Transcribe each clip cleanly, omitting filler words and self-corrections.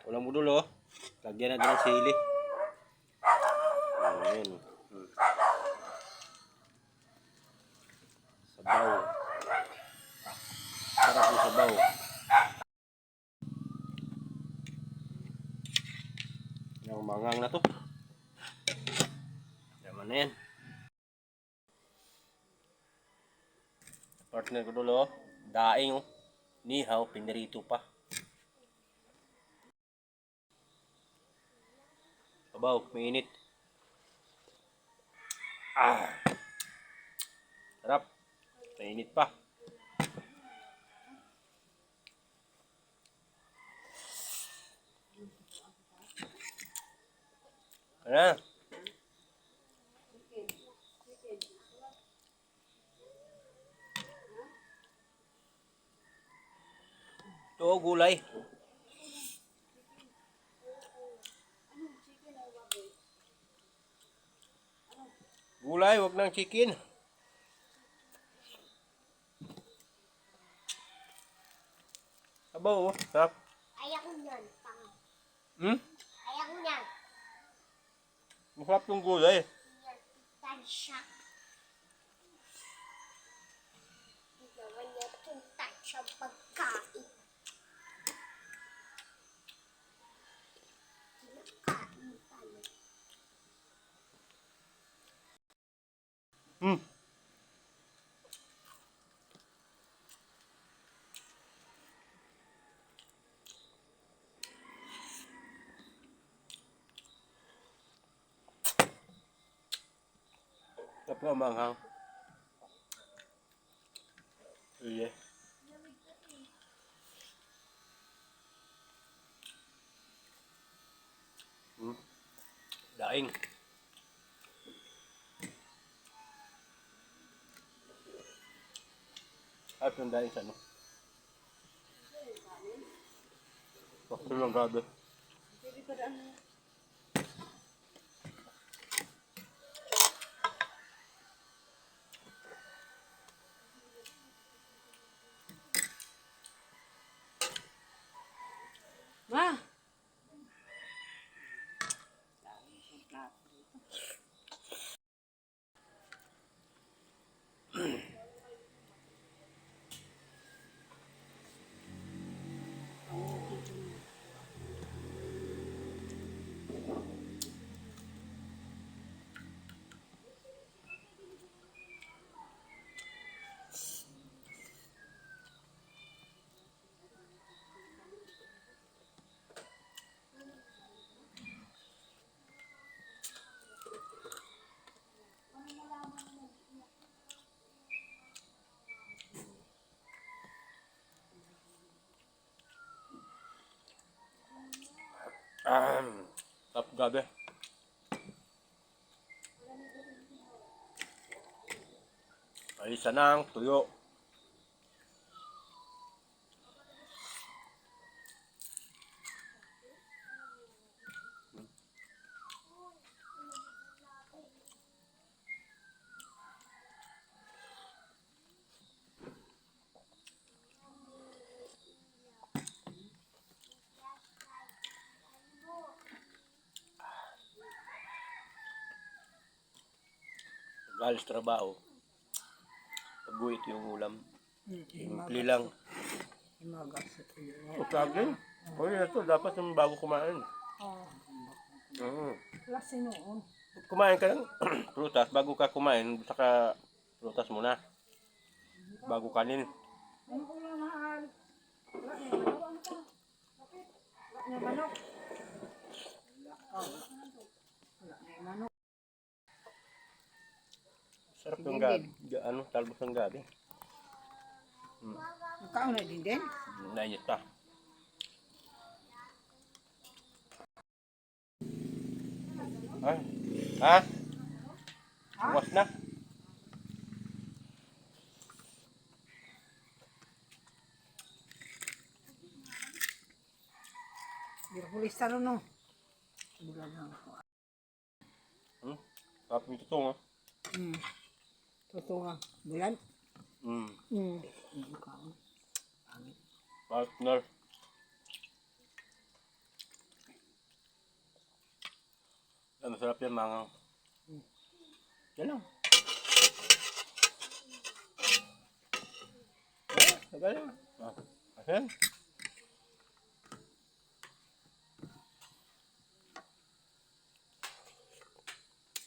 Walang budol oh. Lagyan natin ng sili. Ayan. Sabaw. Sarap yung sabaw. Yung mangang na to. Yaman na yan. Partner ko dulo, daing oh. Nihaw, pinirito pa. Sabaw, mainit. Sarap. Mainit pa. Ayan. Ito gulay. Gulay, wag ng chicken. Sabaw oh. Sarap. Ayaw ko yan. Hmm? Ayaw ko yan. Masarap yung gulay. Tansya. Hindi naman niya itong tansya pagkain. Kinakain pala. Sarap na manghang. Iya. Daing. At yung daing sa ano? Bakit lang gabi? Ma! Sarap gabi. Alisa ng tuyo. Galis trabaho. Pag-uwi ito yung ulam. Simple lang. O saging? O yun ito, dapat yung bago kumain. Klase noon. Kumain ka ng prutas, bago ka kumain, saka prutas muna. Bago kanin. Ano ko lang mahal? Wala niya manok. Wala niya manok. Wala niya manok. Sarap yung gabi. Ano, talbos ng gabi. Magkaon na din? Nainit pa. Ay. Ha? Bukas na. Birkulis taro no. Bulan lang ako. Sarap yung tutong ha. Totoo nga. Bulan? Partner. mangang. Yan lang. Magaling. Ayan.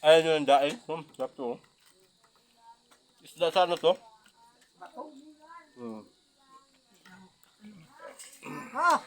Ayan yung daing. Sarap to. Isda sa ano to? Bato. Hmm. Ah!